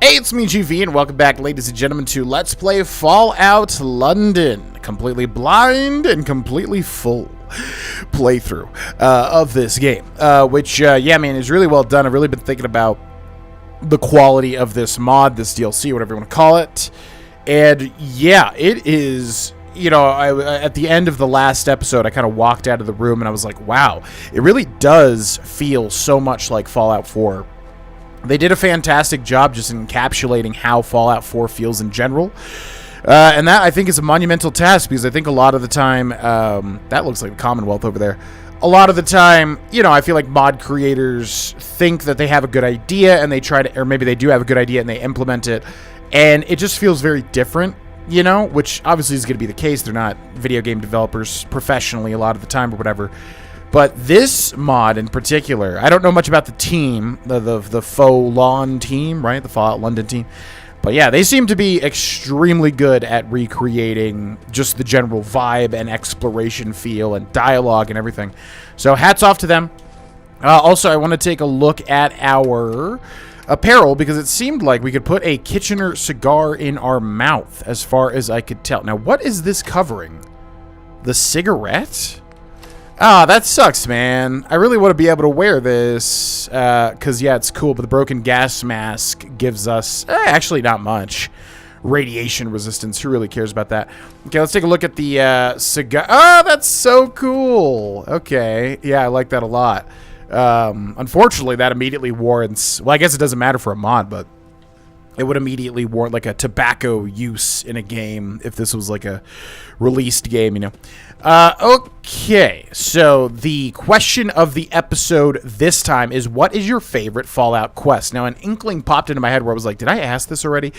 Hey, it's me, GV, and welcome back, ladies and gentlemen, to Let's Play Fallout London. Completely blind and completely full playthrough of this game, which, yeah, man, is really well done. I've really been thinking about the quality of this mod, this DLC, whatever you want to call it, and, yeah, it is... You know, at the end of the last episode, I kind of walked out of the room and I was like, wow, it really does feel so much like Fallout 4. They did a fantastic job just encapsulating how Fallout 4 feels in general. And that, I think, is a monumental task because I think a lot of the time, that looks like the Commonwealth over there. A lot of the time, you know, I feel like mod creators think that they have a good idea and they try to, or maybe they do have a good idea and they implement it. And it just feels very different. You know, which obviously is going to be the case. They're not video game developers professionally a lot of the time or whatever. But this mod in particular, I don't know much about the team, the faux lawn team, right? The Fallout London team. But yeah, they seem to be extremely good at recreating just the general vibe and exploration feel and dialogue and everything. So hats off to them. Also, I want to take a look at our... apparel, because it seemed like we could put a Kitchener cigar in our mouth, as far as I could tell. Now, what is this covering? The cigarette? Ah, that sucks, man. I really want to be able to wear this, because, yeah, it's cool, but the broken gas mask gives us, actually not much radiation resistance. Who really cares about that? Okay, let's take a look at the cigar. Oh, that's so cool. Okay, yeah, I like that a lot. Unfortunately, that immediately warrants... Well, I guess it doesn't matter for a mod, but it would immediately warrant, like, a tobacco use in a game if this was, like, a released game, you know. Okay, so the question of the episode this time is, what is your favorite Fallout quest? Now, an inkling popped into my head where I was like, did I ask this already?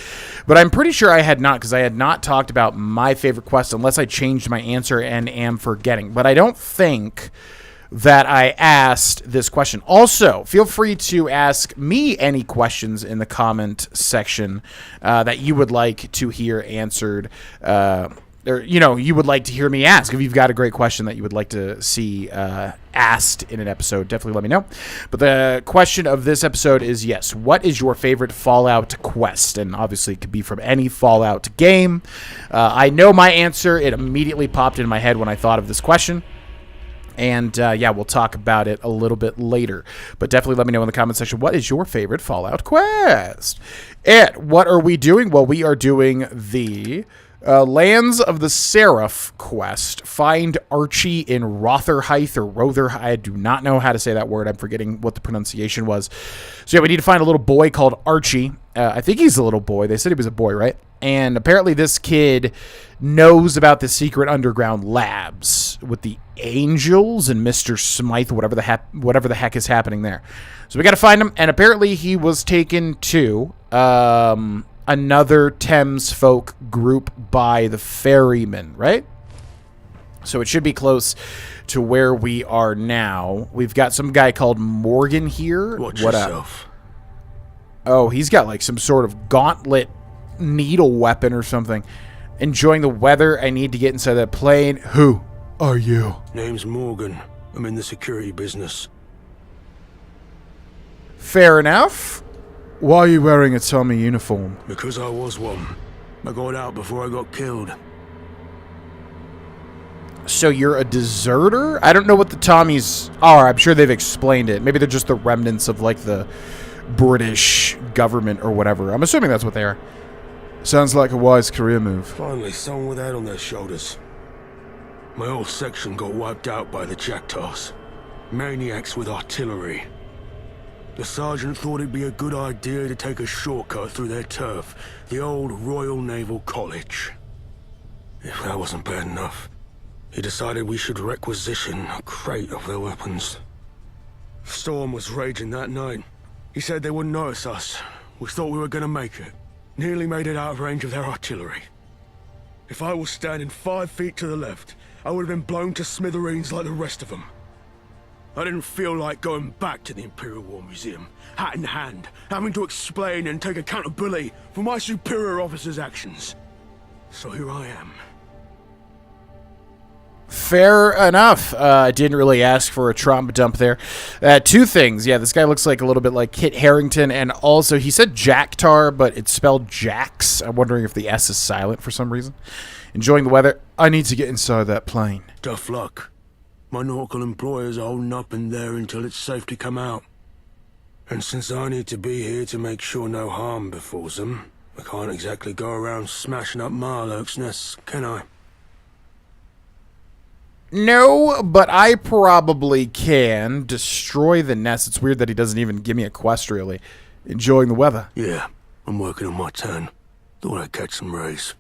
But I'm pretty sure I had not, because I had not talked about my favorite quest unless I changed my answer and am forgetting. But I don't think... that I asked this question. Also, feel free to ask me any questions in the comment section that you would like to hear answered, or, you know, you would like to hear me ask. If you've got a great question that you would like to see asked in an episode, definitely let me know. But the question of this episode is, yes, what is your favorite Fallout quest? And obviously it could be from any Fallout game. I know my answer. It immediately popped in my head when I thought of this question. And, yeah, we'll talk about it a little bit later. But definitely let me know in the comment section, what is your favorite Fallout quest? And what are we doing? Well, we are doing the Lands of the Seraph quest. Find Archie in Rotherhithe or Rotherhithe. I do not know how to say that word. I'm forgetting what the pronunciation was. So, yeah, we need to find a little boy called Archie. I think he's a little boy. They said he was a boy, right? And apparently this kid knows about the secret underground labs with the Angels and Mr. Smythe, whatever the heck is happening there. So we got to find him. And apparently he was taken to another Thames folk group by the ferryman, right? So it should be close to where we are now. We've got some guy called Morgan here. Watch yourself. Oh, he's got like some sort of gauntlet needle weapon or something. Enjoying the weather. I need to get inside that plane. Who are you? Name's Morgan. I'm in the security business. Fair enough. Why are you wearing a Tommy uniform? Because I was one. I got out before I got killed. So you're a deserter? I don't know what the Tommies are. I'm sure they've explained it. Maybe they're just the remnants of like the British government or whatever. I'm assuming that's what they are. Sounds like a wise career move. Finally, someone with that on their shoulders. My whole section got wiped out by the Chactaws. Maniacs with artillery. The sergeant thought it'd be a good idea to take a shortcut through their turf, the old Royal Naval College. If that wasn't bad enough, he decided we should requisition a crate of their weapons. Storm was raging that night. He said they wouldn't notice us. We thought we were gonna make it. Nearly made it out of range of their artillery. If I was standing 5 feet to the left, I would have been blown to smithereens like the rest of them. I didn't feel like going back to the Imperial War Museum, hat in hand, having to explain and take accountability for my superior officer's actions. So here I am. Fair enough. I didn't really ask for a trauma dump there. Two things. Yeah, this guy looks like a little bit like Kit Harington, and also he said Jacktar, but it's spelled Jax. I'm wondering if the S is silent for some reason. Enjoying the weather. I need to get inside that plane. Tough luck. My nautical employers are holding up in there until it's safe to come out. And since I need to be here to make sure no harm befalls them, I can't exactly go around smashing up Marloke's nests, can I? No, but I probably can destroy the nest. It's weird that he doesn't even give me a quest, really. Enjoying the weather. Yeah, I'm working on my turn. Thought I'd catch some rays.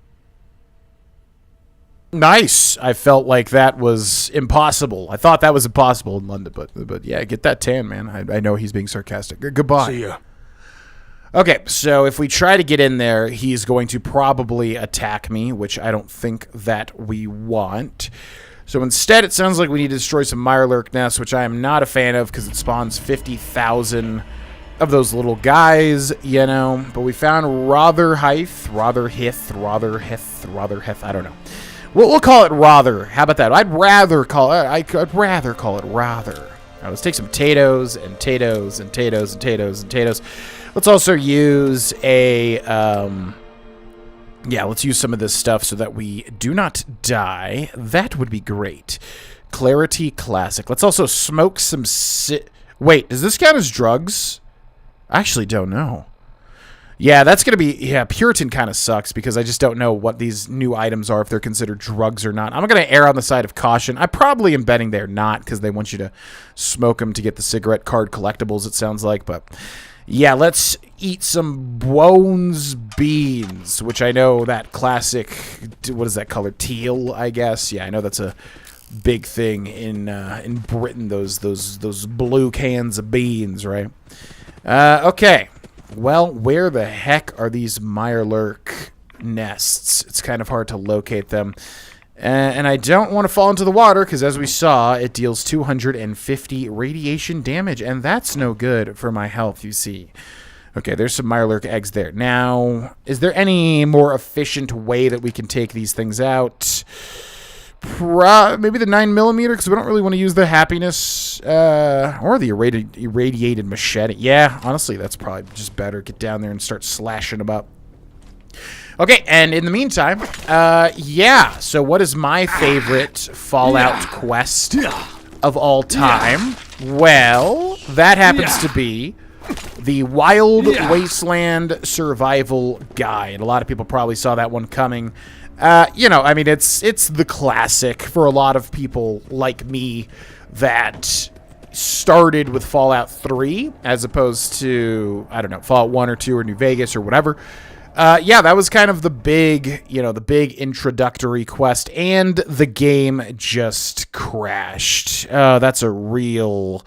Nice. I felt like that was impossible. I thought that was impossible in London, but yeah, get that tan, man. I know he's being sarcastic. Goodbye. See ya. Okay, so if we try to get in there, he's going to probably attack me, which I don't think that we want. So instead, it sounds like we need to destroy some Mirelurk nests, which I am not a fan of because it spawns 50,000 of those little guys, you know. But we found Rotherhith, I don't know. We'll call it Rother. How about that? I'd rather call it Rother. Now let's take some potatoes and potatoes and potatoes and potatoes and potatoes. Let's also use a yeah, let's use some of this stuff so that we do not die. That would be great. Clarity Classic. Let's also smoke some wait, does this count as drugs? I actually don't know. Yeah, that's going to be... Yeah, Puritan kind of sucks because I just don't know what these new items are, if they're considered drugs or not. I'm going to err on the side of caution. I probably am betting they're not because they want you to smoke them to get the cigarette card collectibles, it sounds like. But yeah, let's eat some bones beans, which I know that classic... What is that color? Teal, I guess. Yeah, I know that's a big thing in Britain, those blue cans of beans, right? Okay. Well, where the heck are these Mirelurk nests? It's kind of hard to locate them. And I don't want to fall into the water because, as we saw, it deals 250 radiation damage. And that's no good for my health, you see. Okay, there's some Mirelurk eggs there. Now, is there any more efficient way that we can take these things out? Maybe the 9mm, because we don't really want to use the happiness or the irradiated machete. Yeah, honestly, that's probably just better. Get down there and start slashing them up. Okay, and in the meantime, yeah, so what is my favorite Fallout quest of all time? Well, that happens to be the Wild Wasteland Survival Guide. A lot of people probably saw that one coming. You know, I mean, it's the classic for a lot of people like me that started with Fallout 3 as opposed to, I don't know, Fallout 1 or 2 or New Vegas or whatever. Yeah, that was kind of the big, you know, the big introductory quest, and the game just crashed. That's a real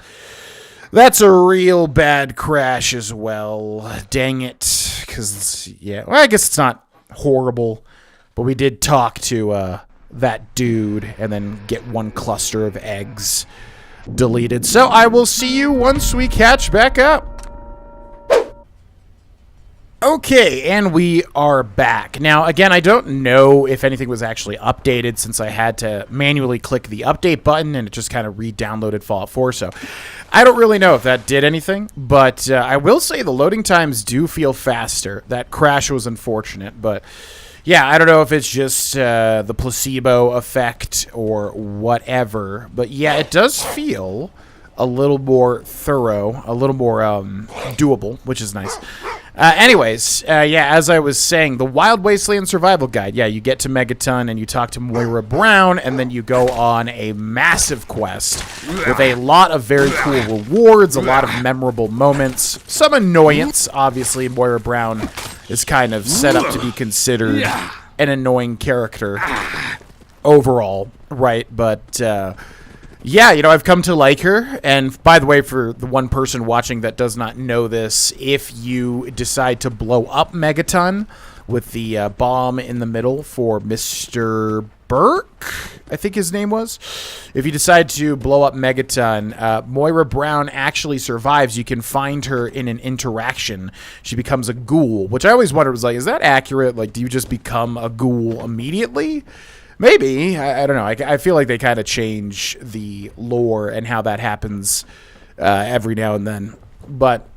bad crash as well. Dang it. Because, yeah, well, I guess it's not horrible. But we did talk to that dude and then get one cluster of eggs deleted. So I will see you once we catch back up. Okay, and we are back. Now, again, I don't know if anything was actually updated since I had to manually click the update button and it just kind of re-downloaded Fallout 4. So I don't really know if that did anything, but I will say the loading times do feel faster. That crash was unfortunate, but... yeah, I don't know if it's just the placebo effect or whatever, but yeah, it does feel a little more thorough, a little more doable, which is nice. Anyways, yeah, as I was saying, the Wild Wasteland Survival Guide. Yeah, you get to Megaton and you talk to Moira Brown, and then you go on a massive quest with a lot of very cool rewards, a lot of memorable moments, some annoyance. Obviously, Moira Brown is kind of set up to be considered an annoying character overall, right? But yeah, you know, I've come to like her. And by the way, for the one person watching that does not know this, if you decide to blow up Megaton with the bomb in the middle for Mr. Burke, I think his name was. If you decide to blow up Megaton, Moira Brown actually survives. You can find her in an interaction. She becomes a ghoul, which I always wondered, was like, is that accurate? Like, do you just become a ghoul immediately? Maybe. I don't know. I feel like they kind of change the lore and how that happens every now and then. But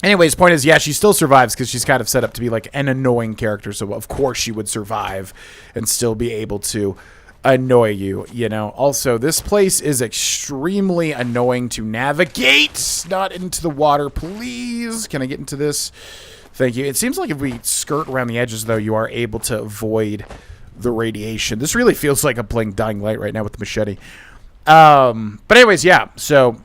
anyways, point is, yeah, she still survives because she's kind of set up to be like an annoying character. So, of course, she would survive and still be able to annoy you, you know. Also, this place is extremely annoying to navigate. Not into the water, please. Can I get into this? Thank you. It seems like if we skirt around the edges, though, you are able to avoid the radiation. This really feels like I'm playing Dying Light right now with the machete. But anyways, yeah. So,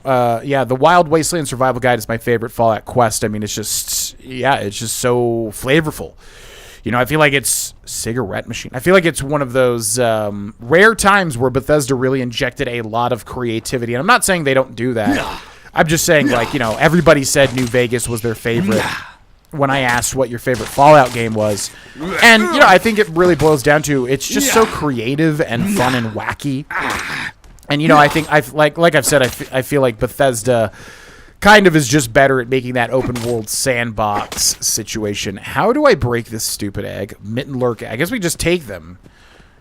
yeah, the Wild Wasteland Survival Guide is my favorite Fallout quest. I mean, it's just, yeah, it's just so flavorful. You know, I feel like it's cigarette machine. I feel like it's one of those rare times where Bethesda really injected a lot of creativity. And I'm not saying they don't do that. I'm just saying, like, you know, everybody said New Vegas was their favorite when I asked what your favorite Fallout game was. And, you know, I think it really boils down to it's just so creative and fun and wacky. And, you know, I think, like I've said, I feel like Bethesda kind of is just better at making that open world sandbox situation. How do I break this stupid egg? Mitten lurk. I guess we just take them.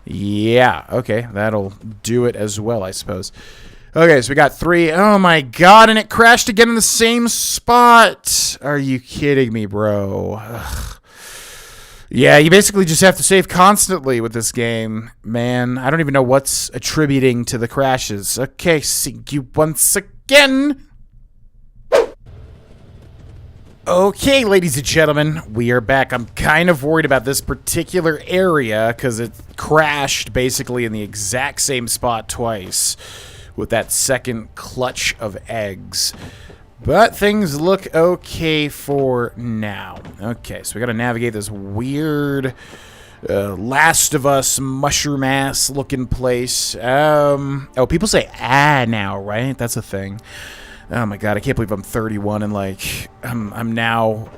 Yeah, okay. That'll do it as well, I suppose. Okay, so we got 3. Oh, my God, and it crashed again in the same spot. Are you kidding me, bro? Ugh. Yeah, you basically just have to save constantly with this game, man. I don't even know what's attributing to the crashes. Okay, see you once again. Okay, ladies and gentlemen, we are back. I'm kind of worried about this particular area because it crashed basically in the exact same spot twice with that second clutch of eggs. But things look okay for now. Okay, so we got to navigate this weird Last of Us mushroom ass looking place. Oh, people say now, right? That's a thing. Oh my God, I can't believe I'm 31 and like I'm now.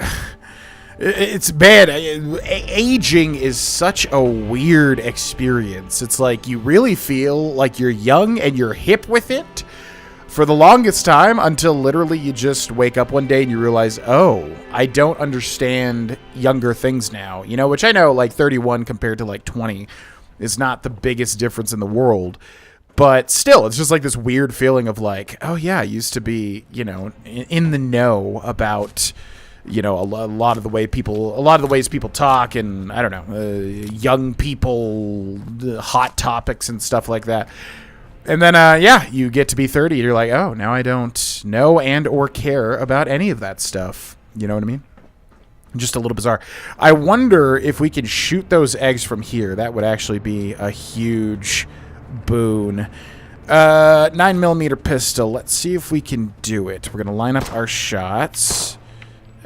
It's bad. Aging is such a weird experience. It's like you really feel like you're young and you're hip with it for the longest time until literally you just wake up one day and you realize, oh, I don't understand younger things now. You know, which I know like 31 compared to like 20 is not the biggest difference in the world. But still, it's just like this weird feeling of like, oh yeah, I used to be, you know, in the know about, you know, a lot of the ways people talk, and I don't know, young people, hot topics and stuff like that. And then, yeah, you get to be 30, and you're like, oh, now I don't know and or care about any of that stuff. You know what I mean? Just a little bizarre. I wonder if we can shoot those eggs from here. That would actually be a huge boon. 9mm pistol. Let's see if we can do it. We're going to line up our shots.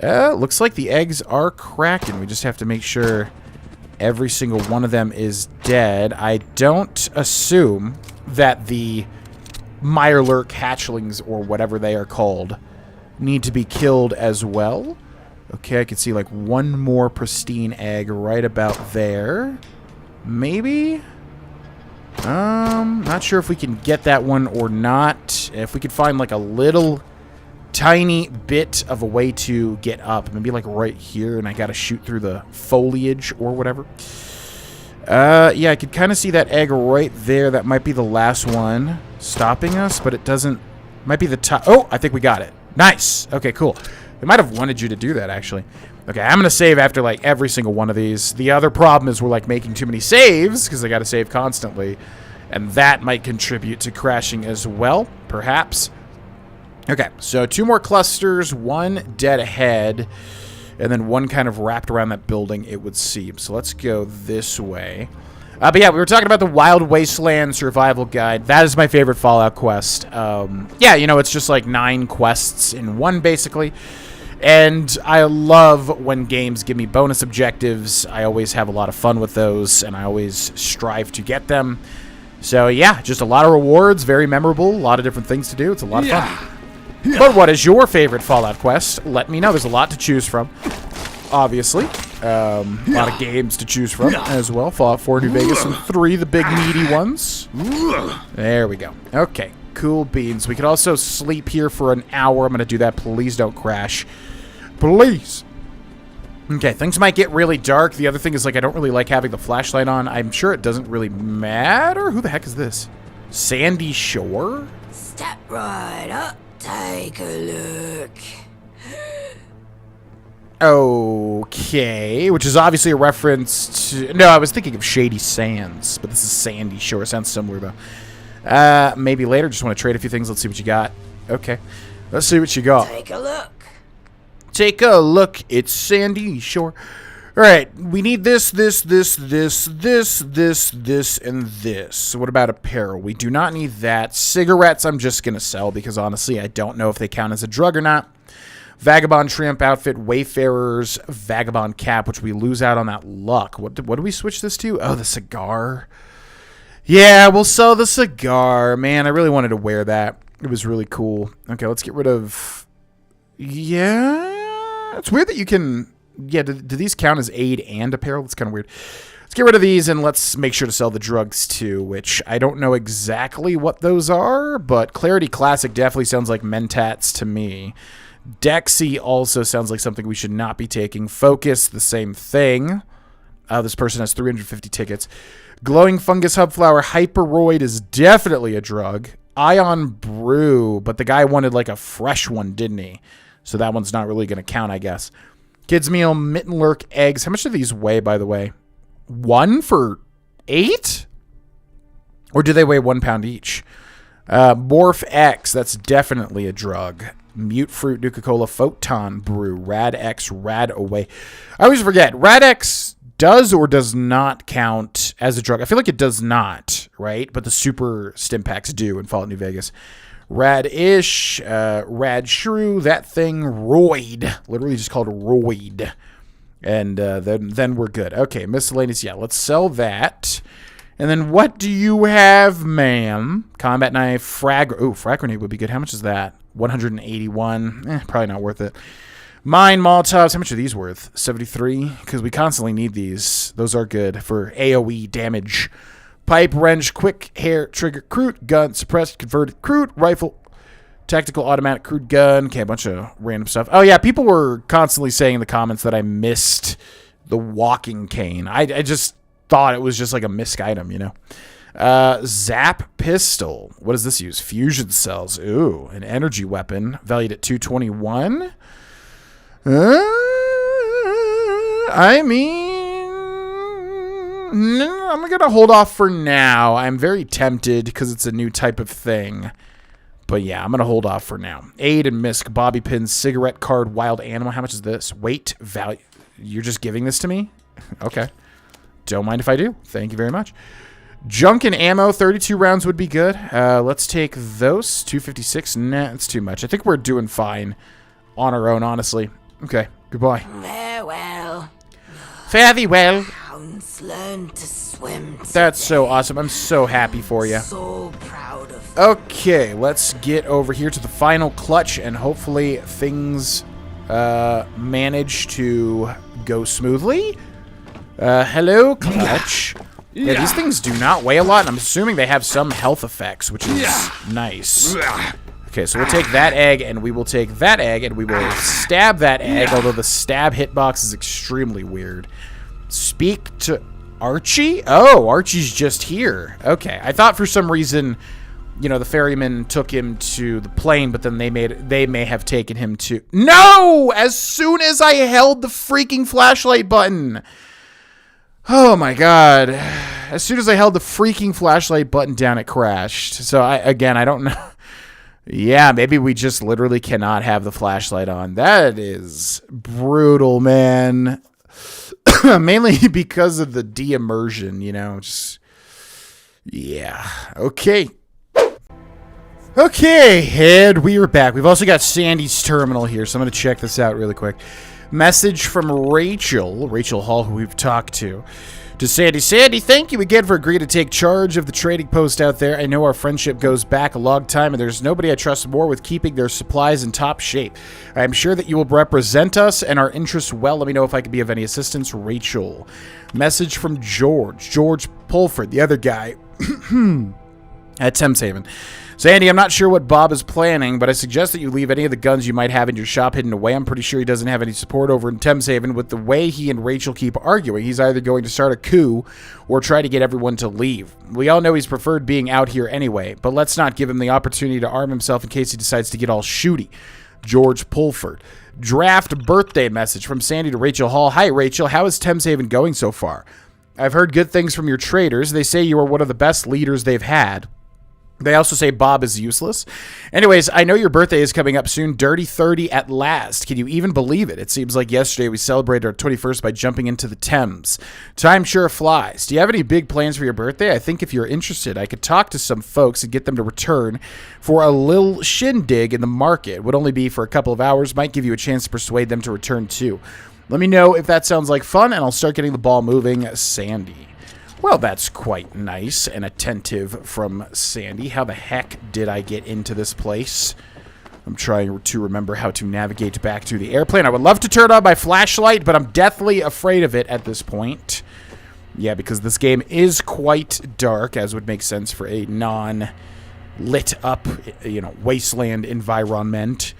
Looks like the eggs are cracking. We just have to make sure every single one of them is dead. I don't assume that the Mirelurk hatchlings, or whatever they are called, need to be killed as well. Okay, I can see like one more pristine egg right about there. Maybe? Not sure if we can get that one or not. If we could find like a little tiny bit of a way to get up. Maybe like right here, and I gotta shoot through the foliage or whatever. Yeah, I could kind of see that egg right there. That might be the last one stopping us, but it doesn't. Might be the top. Oh, I think we got it. Nice. Okay, cool. They might have wanted you to do that, actually. Okay, I'm going to save after, like, every single one of these. The other problem is we're, like, making too many saves, because I got to save constantly. And that might contribute to crashing as well, perhaps. Okay, so 2 more clusters, 1 dead ahead, and then 1 kind of wrapped around that building, it would seem. So let's go this way. But yeah, we were talking about the Wild Wasteland Survival Guide. That is my favorite Fallout quest. Yeah, you know, it's just like 9 quests in one, basically. And I love when games give me bonus objectives. I always have a lot of fun with those, and I always strive to get them. So yeah, just a lot of rewards, very memorable, a lot of different things to do. It's a lot of fun. But what is your favorite Fallout quest? Let me know. There's a lot to choose from, obviously. A lot of games to choose from as well. Fallout 4, New Vegas, and 3, the big meaty ones. There we go. Okay, cool beans. We could also sleep here for an hour. I'm going to do that. Please don't crash. Please. Okay, things might get really dark. The other thing is, like, I don't really like having the flashlight on. I'm sure it doesn't really matter. Who the heck is this? Sandy Shore? Step right up, take a look. Okay, which is obviously a reference to... No, I was thinking of Shady Sands, but this is Sandy Shore. Sounds similar, though. Maybe later. Just want to trade a few things. Let's see what you got. Okay, let's see what you got. Take a look. Take a look. It's Sandy Shore. All right, we need this, and this. What about apparel? We do not need that. Cigarettes I'm just going to sell because, honestly, I don't know if they count as a drug or not. Vagabond Tramp outfit, Wayfarer's Vagabond cap, which we lose out on that luck. What do we switch this to? Oh, the cigar. Yeah, we'll sell the cigar. Man, I really wanted to wear that. It was really cool. Okay, let's get rid of... Yeah, it's weird that you can... Yeah, do these count as aid and apparel? That's kind of weird. Let's get rid of these and let's make sure to sell the drugs too, which I don't know exactly what those are, but Clarity Classic definitely sounds like Mentats to me. Dexy also sounds like something we should not be taking. Focus, the same thing. This person has 350 tickets. Glowing Fungus Hubflower Hyperoid is definitely a drug. Ion Brew, but the guy wanted like a fresh one, didn't he? So that one's not really going to count, I guess. Kids Meal, Mittenlurk Eggs. How much do these weigh, by the way? 1 for 8? Or do they weigh 1 pound each? Morph X, that's definitely a drug. Mute Fruit, Nuka-Cola, Photon Brew, Rad X, Rad Away. I always forget, Rad X does or does not count as a drug. I feel like it does not, right? But the Super Stim Packs do in Fallout New Vegas. Rad-ish, Rad Shrew, that thing, Roid. Literally just called Roid. And then we're good. Okay, miscellaneous, yeah, let's sell that. And then what do you have, ma'am? Combat knife, frag grenade would be good. How much is that? 181. Probably not worth it. Mine Molotovs. How much are these worth? 73? Because we constantly need these. Those are good for AoE damage. Pipe wrench, quick hair trigger, crude gun, suppressed converted crude rifle, tactical automatic crude gun. Okay, a bunch of random stuff. Oh yeah, people were constantly saying in the comments that I missed the walking cane. I just thought it was just like a misc item, you know. Zap pistol. What does this use? Fusion cells. Ooh, an energy weapon valued at 221. I mean, no, I'm gonna hold off for now. I'm very tempted because it's a new type of thing. But yeah, I'm gonna hold off for now. Aid and misc, bobby pins, cigarette card, wild animal. How much is this? Weight, value. You're just giving this to me? Okay. Don't mind if I do. Thank you very much. Junk and ammo, 32 rounds would be good. Let's take those. 256. Nah, that's too much. I think we're doing fine on our own, honestly. Okay, goodbye. Farewell. Fare thee well. Hounds learn to swim. That's so awesome. I'm so happy for you. So proud of you. Okay, let's get over here to the final clutch, and hopefully things manage to go smoothly. Hello, clutch. Yeah, these things do not weigh a lot, and I'm assuming they have some health effects, which is nice. Okay, so we'll take that egg, and we will take that egg, and we will stab that egg, although the stab hitbox is extremely weird. Speak to Archie? Oh, Archie's just here. Okay, I thought for some reason, you know, the ferryman took him to the plane, but then they may have taken him to... No! As soon as I held the freaking flashlight button... Oh my god. As soon as I held the freaking flashlight button down, it crashed. So, I don't know. Yeah, maybe we just literally cannot have the flashlight on. That is brutal, man. Mainly because of the de-immersion, you know. Just, yeah. Okay. Okay, and we are back. We've also got Sandy's terminal here, so I'm going to check this out really quick. Message from Rachel Hall, who we've talked to Sandy. Sandy, thank you again for agreeing to take charge of the trading post out there. I know our friendship goes back a long time, and there's nobody I trust more with keeping their supplies in top shape. I am sure that you will represent us and our interests well. Let me know if I can be of any assistance. Rachel. Message from George Pulford, the other guy at Thames Haven. Sandy, I'm not sure what Bob is planning, but I suggest that you leave any of the guns you might have in your shop hidden away. I'm pretty sure he doesn't have any support over in Thameshaven. With the way he and Rachel keep arguing, he's either going to start a coup or try to get everyone to leave. We all know he's preferred being out here anyway, but let's not give him the opportunity to arm himself in case he decides to get all shooty. George Pulford. Draft birthday message from Sandy to Rachel Hall. Hi, Rachel. How is Thameshaven going so far? I've heard good things from your traders. They say you are one of the best leaders they've had. They also say Bob is useless. Anyways, I know your birthday is coming up soon. Dirty 30 at last. Can you even believe it? It seems like yesterday we celebrated our 21st by jumping into the Thames. Time sure flies. Do you have any big plans for your birthday? I think if you're interested, I could talk to some folks and get them to return for a little shindig in the market. It would only be for a couple of hours. Might give you a chance to persuade them to return too. Let me know if that sounds like fun, and I'll start getting the ball moving. Sandy. Well, that's quite nice and attentive from Sandy. How the heck did I get into this place? I'm trying to remember how to navigate back to the airplane. I would love to turn on my flashlight, but I'm deathly afraid of it at this point. Yeah, because this game is quite dark, as would make sense for a non-lit up, wasteland environment.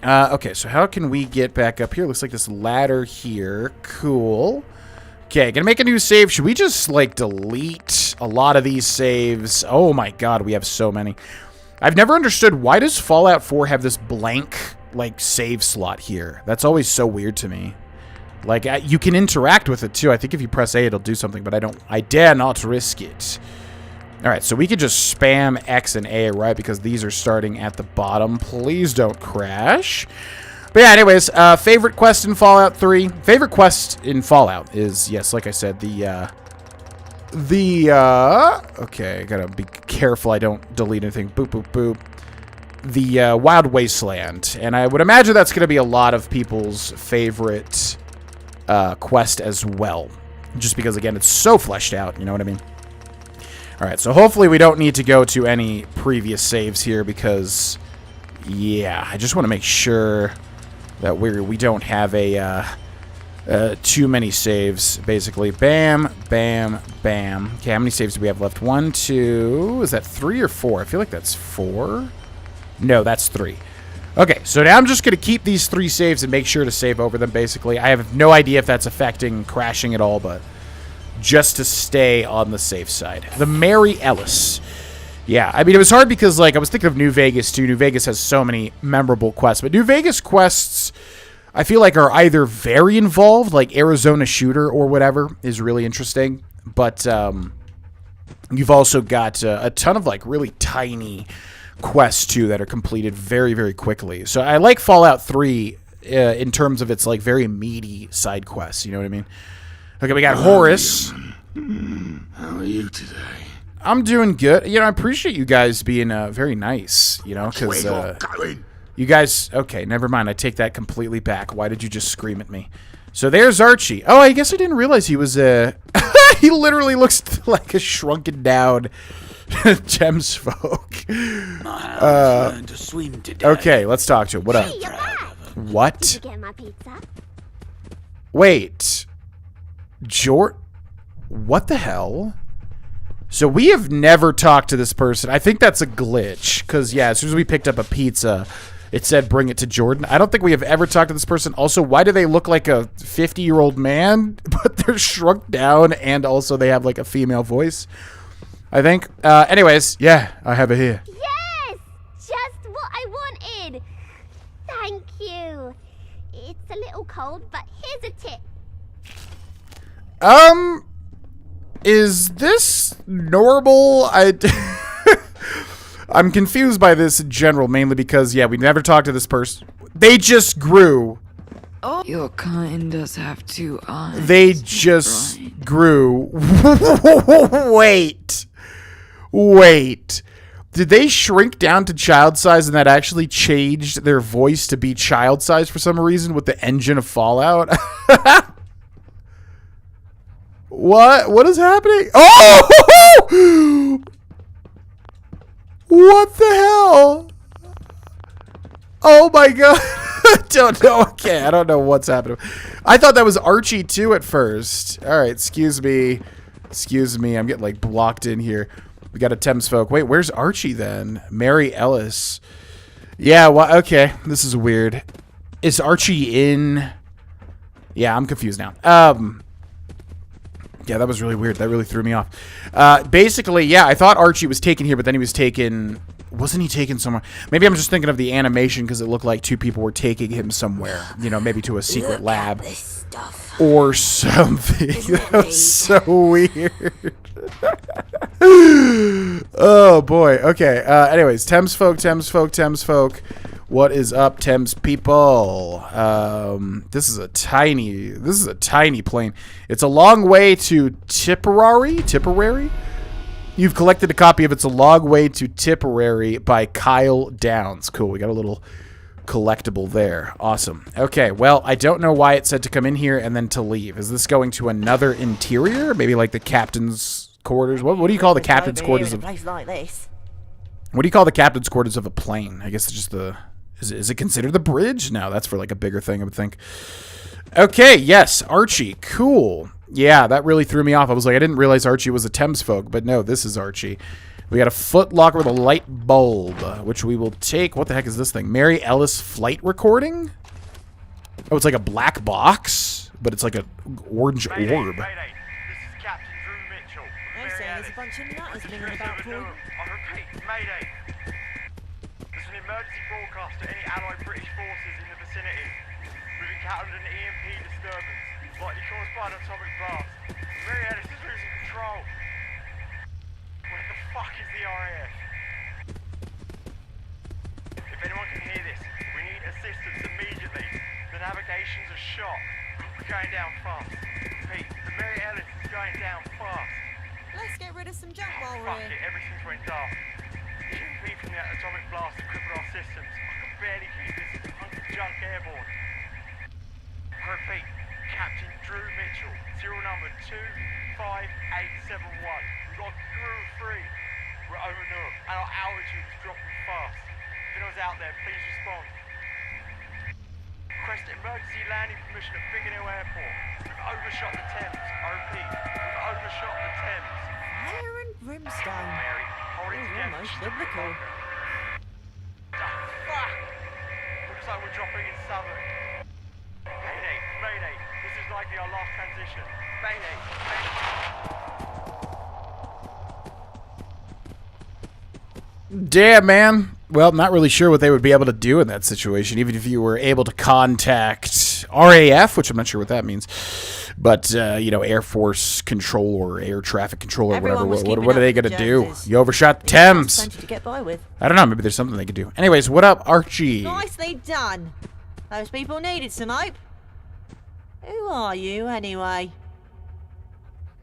Okay, so how can we get back up here? Looks like this ladder here. Cool. Okay, gonna make a new save. Should we just, delete a lot of these saves? Oh my god, we have so many. I've never understood, why does Fallout 4 have this blank, save slot here? That's always so weird to me. You can interact with it, too. I think if you press A, it'll do something, but I dare not risk it. Alright, so we could just spam X and A, right? Because these are starting at the bottom. Please don't crash. But yeah, anyways, favorite quest in Fallout 3. Favorite quest in Fallout is, yes, like I said, okay, I gotta be careful I don't delete anything. Boop, boop, boop. The Wild Wasteland. And I would imagine that's gonna be a lot of people's favorite quest as well. Just because, again, it's so fleshed out, you know what I mean? Alright, so hopefully we don't need to go to any previous saves here because, yeah, I just want to make sure that we don't have too many saves, basically. Bam, bam, bam. Okay, how many saves do we have left? 1, 2... Is that 3 or 4? I feel like that's 4. No, that's 3. Okay, so now I'm just going to keep these 3 saves and make sure to save over them, basically. I have no idea if that's affecting crashing at all, but just to stay on the safe side. The Mary Ellis. Yeah, I mean, it was hard because, I was thinking of New Vegas, too. New Vegas has so many memorable quests. But New Vegas quests, I feel like, are either very involved, like Arizona Shooter or whatever is really interesting. But you've also got a ton of, really tiny quests, too, that are completed very, very quickly. So I like Fallout 3 in terms of its, very meaty side quests. You know what I mean? Okay, we got Horace. How are you today? I'm doing good. I appreciate you guys being very nice, because you guys... Okay, never mind. I take that completely back. Why did you just scream at me? So there's Archie. Oh, I guess I didn't realize he was he literally looks like a shrunken down Thames folk. To swim today. Okay, let's talk to him. What up? Hey, you're back. What? Did you get my pizza? Wait. What the hell? So we have never talked to this person. I think that's a glitch. Because, yeah, as soon as we picked up a pizza, it said bring it to Jordan. I don't think we have ever talked to this person. Also, why do they look like a 50-year-old man? But they're shrunk down, and also they have, a female voice, I think. Anyways, yeah, I have it here. Yes! Just what I wanted! Thank you. It's a little cold, but here's a tip. Is this normal? I'm confused by this in general, mainly because, yeah, we never talked to this person. They just grew. Oh, your kind does have 2 eyes. They just grew. Wait. Did they shrink down to child size and that actually changed their voice to be child size for some reason with the engine of Fallout? What is happening? Oh! What the hell? Oh my god. I don't know. Okay, I don't know what's happening. I thought that was Archie too at first. Alright, excuse me. I'm getting blocked in here. We got a Thames folk. Wait, where's Archie then? Mary Ellis. Yeah, well, okay. This is weird. Is Archie in... Yeah, I'm confused now. Yeah, that was really weird. That really threw me off. Basically, yeah, I thought Archie was taken here, but then he was taken... Wasn't he taken somewhere? Maybe I'm just thinking of the animation because it looked like two people were taking him somewhere. You know, maybe to a secret lab. This stuff. Or something. That was so weird. Oh, boy. Okay. Anyways, Thames folk. What is up, Thames people? This is a tiny plane. It's a long way to Tipperary? You've collected a copy of It's a Long Way to Tipperary by Kyle Downs. Cool, we got a little collectible there. Awesome. Okay, well, I don't know why it said to come in here and then to leave. Is this going to another interior? Maybe like the captain's quarters? What do you call the captain's quarters of... a place like this? What do you call the captain's quarters of a plane? I guess it's just the... Is it considered the bridge? No, that's for like a bigger thing, I would think. Okay, yes, Archie. Cool. Yeah, that really threw me off. I was like, I didn't realize Archie was a Thames folk, but no, this is Archie. We got a foot locker with a light bulb, which we will take. What the heck is this thing? Mary Ellis flight recording? Oh, it's like a black box, but it's like an orange orb. Mayday, this is Captain Drew Mitchell. They say there's a bunch of nutters milling about for you. I repeat, Mayday. There's an emergency broadcast to any Allied British forces in the vicinity. We've encountered an EMP disturbance, likely caused by an atomic blast. Mary Ellis is losing control. Where the fuck is the RAF? If anyone can hear this, we need assistance immediately. The navigations are shot. We're going down fast. Pete, the Mary Ellis is going down fast. Let's get rid of some junk while we're Fuck here. it, everything's went dark. The EMP from the atomic blast have crippled our systems. I can barely keep this hunk of junk airborne. I repeat, Captain Drew Mitchell, serial number 25871. We've got a crew of 3. We're over Newark, and our altitude is dropping fast. If anyone's out there, please respond. Request emergency landing permission at Biggin Hill Airport. We've overshot the Thames. I repeat, we've overshot the Thames. Fire and brimstone. Mary, hold it Ooh, together. almost biblical. Oh, fuck! Looks like we're dropping in Southern. Mayday, Mayday. This is likely our last transition. Mayday, Mayday. Damn, man. Well, not really sure what they would be able to do in that situation, even if you were able to contact RAF, which I'm not sure what that means. But, you know, Air Force Control or Air Traffic Control or Everyone was whatever. keeping What are up they with going to the do? Joneses. You overshot These guys Thames. plenty to get by with. I don't know. Maybe there's something they could do. Anyways, what up, Archie? Nicely done. Those people needed some hope. Who are you, anyway?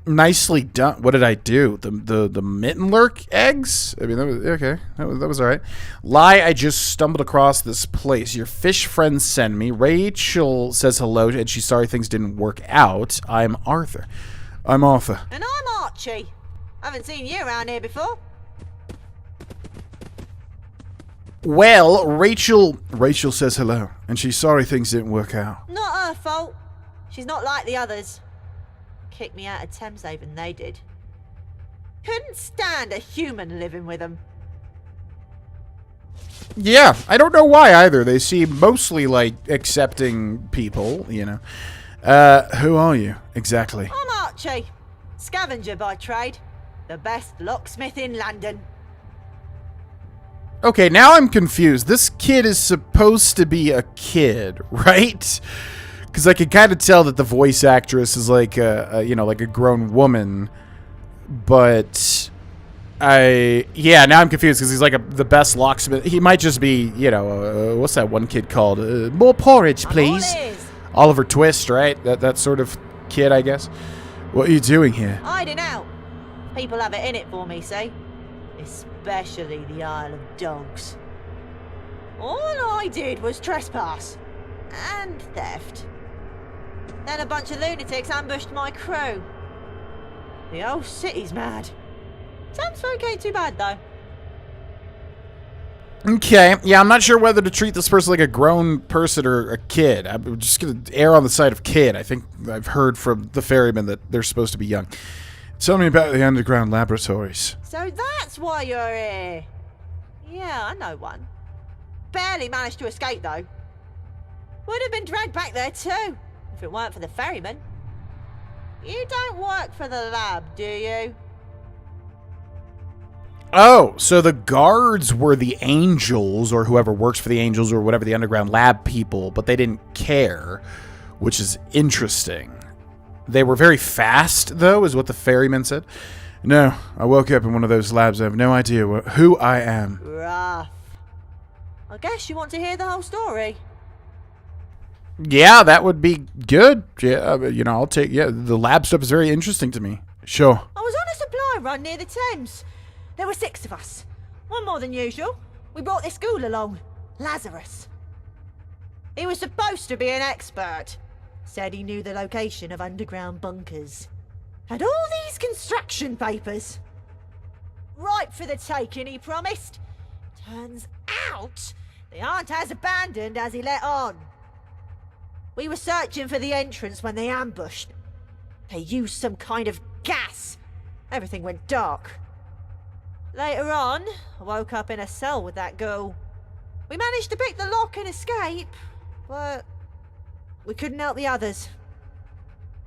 Nicely done. What did I do? The Mittenlurk eggs? I mean, that was okay. That was all right. Lie, I just stumbled across this place. Your fish friends send me. Rachel says hello, and she's sorry things didn't work out. I'm Arthur. I'm Arthur. And I'm Archie. Haven't seen you around here before. Well, Rachel says hello, and she's sorry things didn't work out. Not her fault. She's not like the others. Kicked me out of Thameshaven, they did. Couldn't stand a human living with them. Yeah, I don't know why either. They seem mostly like accepting people, you know. Who are you, exactly? I'm Archie. Scavenger by trade. The best locksmith in London. Okay, now I'm confused. This kid is supposed to be a kid, right? Because I can kind of tell that the voice actress is like you know, like a grown woman, but yeah, now I'm confused because he's like the best locksmith. He might just be, you know, what's that one kid called? More porridge, please. Oliver Twist, right? That sort of kid, I guess. What are you doing here? Hiding out. People have it in it for me, see? Especially the Isle of Dogs. All I did was trespass. And theft. Then a bunch of lunatics ambushed my crew. The whole city's mad. Sounds okay, too bad though. Okay, yeah, I'm not sure whether to treat this person like a grown person or a kid. I'm just going to err on the side of kid. I think I've heard from the ferryman that they're supposed to be young. Tell me about the underground laboratories. So that's why you're here. Yeah, I know one. Barely managed to escape, though. Would have been dragged back there, too, if it weren't for the ferryman. You don't work for the lab, do you? Oh, so the guards were the angels, or whoever works for the angels, or whatever, the underground lab people, but they didn't care, which is interesting. They were very fast, though, is what the ferryman said. No, I woke up in one of those labs. I have no idea who I am. Rough. I guess you want to hear the whole story. Yeah, that would be good. Yeah, I'll take. Yeah, the lab stuff is very interesting to me. Sure. I was on a supply run near the Thames. There were 6 of us. One more than usual. We brought this ghoul along. Lazarus. He was supposed to be an expert. Said he knew the location of underground bunkers. Had all these construction papers. Ripe for the taking, he promised. Turns out, they aren't as abandoned as he let on. We were searching for the entrance when they ambushed. They used some kind of gas. Everything went dark. Later on, I woke up in a cell with that girl. We managed to pick the lock and escape, but we couldn't help the others.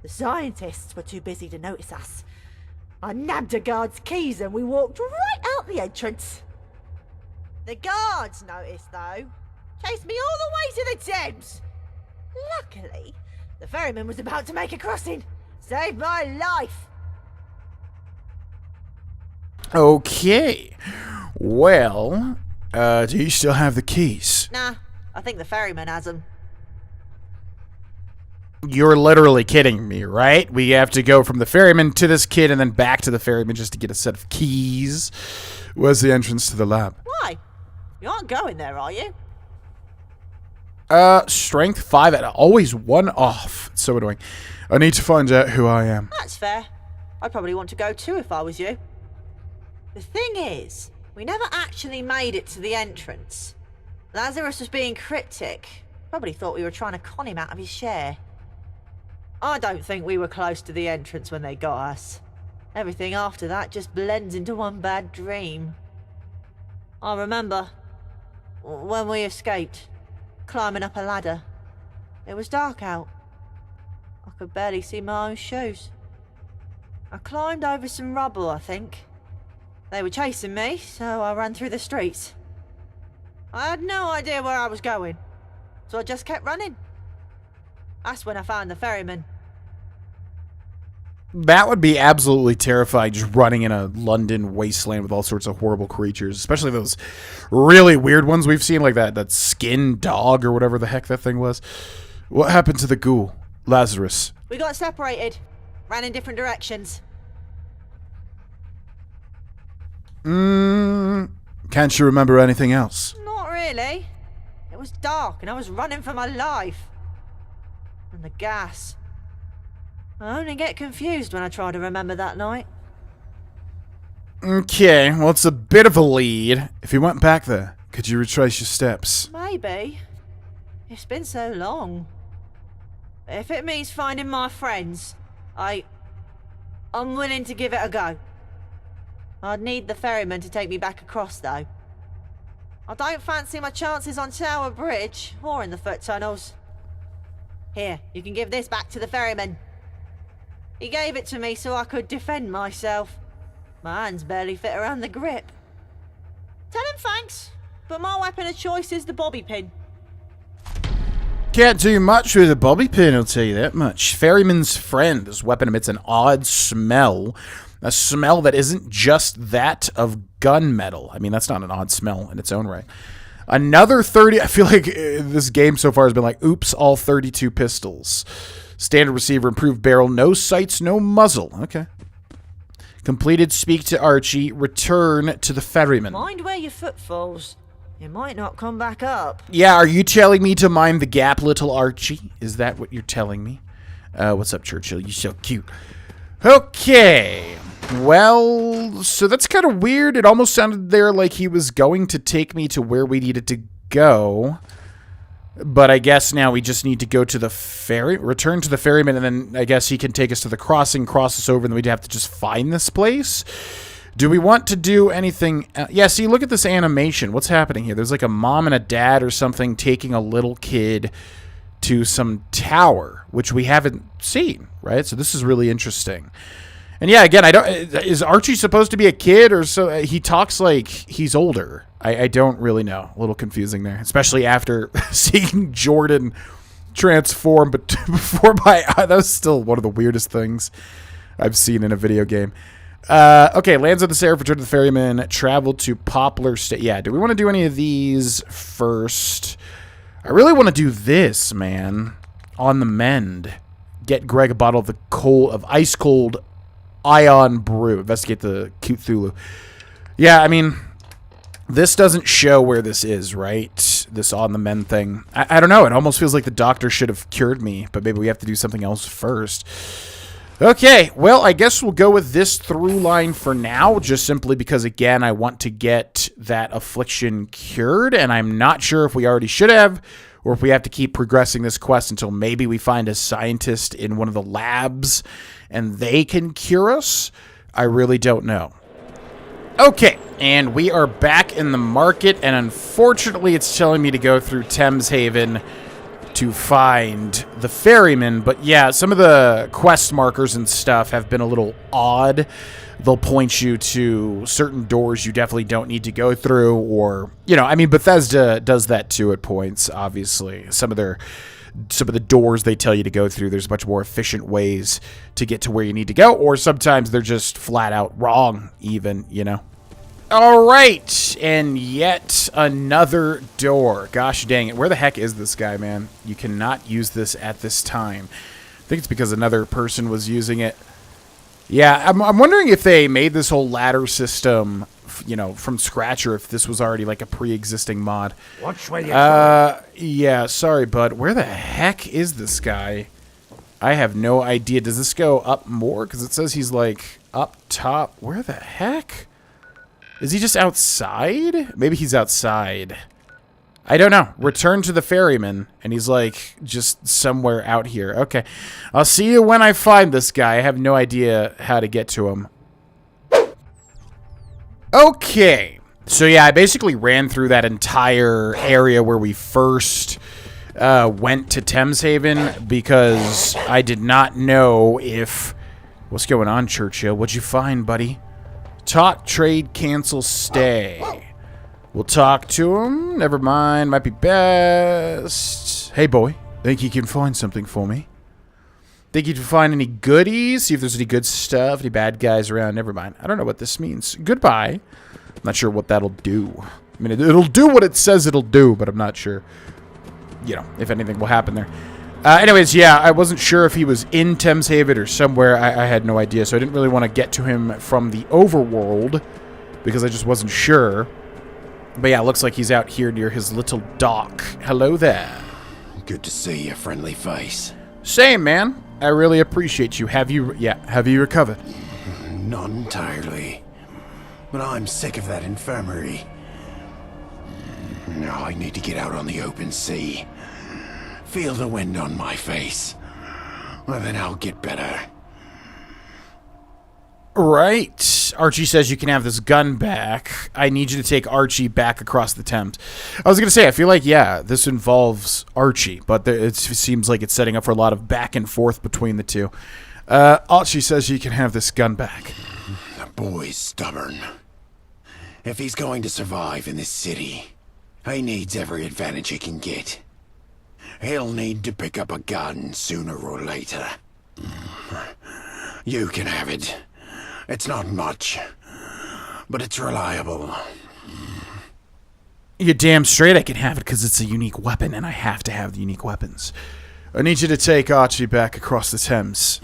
The scientists were too busy to notice us. I nabbed a guard's keys and we walked right out the entrance. The guards noticed, though. Chased me all the way to the Thames. Luckily, the ferryman was about to make a crossing. Saved my life. Okay. Well, do you still have the keys? Nah, I think the ferryman has them. You're literally kidding me, right? We have to go from the ferryman to this kid and then back to the ferryman just to get a set of keys. Where's the entrance to the lab? Why? You aren't going there, are you? Strength 5 at always 1 off. It's so annoying. I need to find out who I am. That's fair. I'd probably want to go too if I was you. The thing is, we never actually made it to the entrance. Lazarus was being cryptic. Probably thought we were trying to con him out of his share. I don't think we were close to the entrance when they got us. Everything after that just blends into one bad dream. I remember when we escaped, climbing up a ladder. It was dark out. I could barely see my own shoes. I climbed over some rubble, I think. They were chasing me, so I ran through the streets. I had no idea where I was going, so I just kept running. That's when I found the ferryman. That would be absolutely terrifying, just running in a London wasteland with all sorts of horrible creatures, especially those really weird ones we've seen, like that skin dog or whatever the heck that thing was. What happened to the ghoul, Lazarus? We got separated, ran in different directions. Can't you remember anything else? Not really. It was dark and I was running for my life. And the gas. I only get confused when I try to remember that night. Okay, well, it's a bit of a lead. If you went back there, could you retrace your steps? Maybe. It's been so long. If it means finding my friends, I'm willing to give it a go. I'd need the ferryman to take me back across, though. I don't fancy my chances on Tower Bridge or in the foot tunnels. Here, you can give this back to the ferryman. He gave it to me so I could defend myself. My hands barely fit around the grip. Tell him thanks, but my weapon of choice is the bobby pin. Can't do much with a bobby pin, I'll tell you that much. Ferryman's friend. This weapon emits an odd smell. A smell that isn't just that of gunmetal. I mean, that's not an odd smell in its own right. Another 30... I feel like this game so far has been like, oops, all 32 pistols. Standard receiver, improved barrel, no sights, no muzzle. Okay. Completed, speak to Archie, return to the ferryman. Mind where your foot falls. You might not come back up. Yeah, are you telling me to mind the gap, little Archie? Is that what you're telling me? What's up, Churchill? You're so cute. Okay. Well, so that's kind of weird. It almost sounded there like he was going to take me to where we needed to go. But I guess now we just need to go to the ferry, return to the ferryman, and then I guess he can take us to the crossing, cross us over, and then we'd have to just find this place. Do we want to do anything? Yeah, see, look at this animation. What's happening here? There's like a mom and a dad or something taking a little kid to some tower, which we haven't seen, right? So this is really interesting. And yeah, again, is Archie supposed to be a kid, or so? He talks like he's older. I don't really know. A little confusing there, especially after seeing Jordan transform, but before my eye, that was still one of the weirdest things I've seen in a video game. Okay, lands on the Seraph, return to the ferryman, travel to Poplar State. Yeah, do we want to do any of these first? I really want to do this, man. On the mend. Get Greg a bottle of ice cold Ion Brew. Investigate the Cthulhu. Yeah, I mean, this doesn't show where this is, right? This on the mend thing. I don't know. It almost feels like the doctor should have cured me, but maybe we have to do something else first. Okay, well, I guess we'll go with this through line for now, just simply because, again, I want to get that affliction cured, and I'm not sure if we already should have, or if we have to keep progressing this quest until maybe we find a scientist in one of the labs, and they can cure us. I really don't know. Okay, and we are back in the market, and unfortunately it's telling me to go through Thames Haven to find the ferryman. But yeah, some of the quest markers and stuff have been a little odd. They'll point you to certain doors you definitely don't need to go through, or, you know, I mean, Bethesda does that too at points, obviously. Some of the doors they tell you to go through, there's much more efficient ways to get to where you need to go, or sometimes they're just flat out wrong even, you know. All right, and yet another door. Gosh dang it. Where the heck is this guy, man? You cannot use this at this time. I think it's because another person was using it. Yeah, I'm wondering if they made this whole ladder system, you know, from scratch, or if this was already like a pre-existing mod. Watch where you're going. Yeah, sorry, bud. Where the heck is this guy? I have no idea. Does this go up more? Because it says he's like up top. Where the heck? Is he just outside? Maybe he's outside. I don't know. Return to the ferryman. And he's like just somewhere out here. Okay. I'll see you when I find this guy. I have no idea how to get to him. Okay. So yeah, I basically ran through that entire area where we first went to Thames Haven because I did not know if... What's going on, Churchill? What'd you find, buddy? Talk, trade, cancel, stay. We'll talk to him. Never mind. Might be best. Hey, boy. Think you can find something for me? Think you can find any goodies? See if there's any good stuff. Any bad guys around? Never mind. I don't know what this means. Goodbye. I'm not sure what that'll do. I mean, it'll do what it says it'll do, but I'm not sure, you know, if anything will happen there. Anyways, yeah, I wasn't sure if he was in Thames Haven or somewhere. I had no idea, so I didn't really want to get to him from the overworld because I just wasn't sure. But yeah, it looks like he's out here near his little dock. Hello there. Good to see your friendly face. Same, man. I really appreciate you. Have you recovered? Not entirely. But I'm sick of that infirmary. Now I need to get out on the open sea. Feel the wind on my face. Well, then I'll get better. Right. Archie says you can have this gun back. I need you to take Archie back across the Thames. I was going to say, I feel like, yeah, this involves Archie, but it seems like it's setting up for a lot of back and forth between the two. Archie says you can have this gun back. The boy's stubborn. If he's going to survive in this city, he needs every advantage he can get. He'll need to pick up a gun sooner or later. You can have it. It's not much, but it's reliable. You're damn straight I can have it because it's a unique weapon, and I have to have the unique weapons. I need you to take Archie back across the Thames.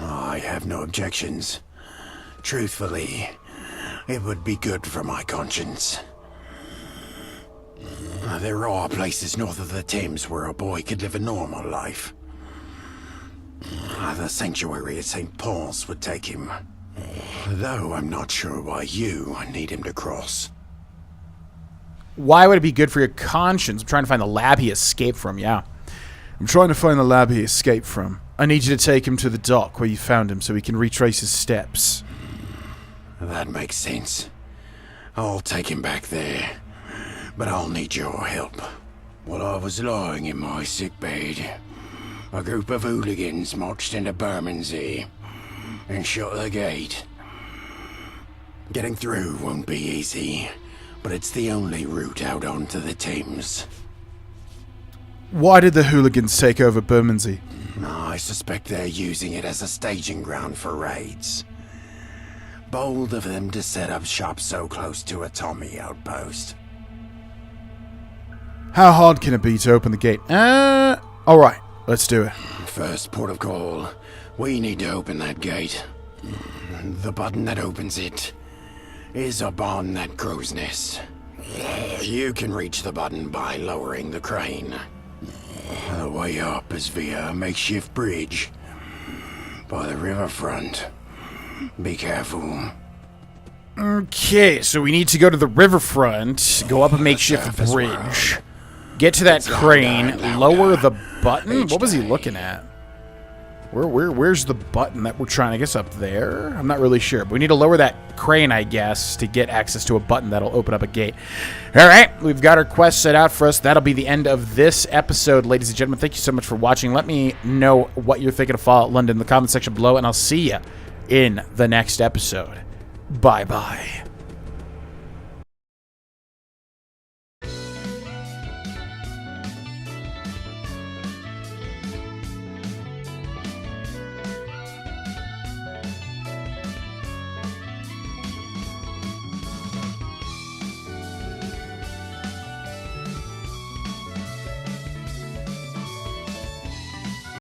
I have no objections. Truthfully, it would be good for my conscience. There are places north of the Thames where a boy could live a normal life. The sanctuary at St. Paul's would take him. Though I'm not sure why you need him to cross. Why would it be good for your conscience? I'm trying to find the lab he escaped from, yeah. I'm trying to find the lab he escaped from. I need you to take him to the dock where you found him so we can retrace his steps. That makes sense. I'll take him back there, but I'll need your help. While I was lying in my sickbed, a group of hooligans marched into Bermondsey and shut the gate. Getting through won't be easy, but it's the only route out onto the Thames. Why did the hooligans take over Bermondsey? I suspect they're using it as a staging ground for raids. Bold of them to set up shop so close to a Tommy outpost. How hard can it be to open the gate? Alright, let's do it. First port of call, we need to open that gate. The button that opens it is up on that crow's nest. You can reach the button by lowering the crane. The way up is via a makeshift bridge by the riverfront. Be careful. Okay, so we need to go to the riverfront, go up a makeshift bridge, get to that crane, lower the button. What was he looking at? Where's the button that we're trying to guess up there? I'm not really sure, but we need to lower that crane, I guess, to get access to a button that'll open up a gate. All right, we've got our quest set out for us. That'll be the end of this episode, ladies and gentlemen. Thank you so much for watching. Let me know what you're thinking of Fallout London in the comment section below, and I'll see you in the next episode. Bye-bye.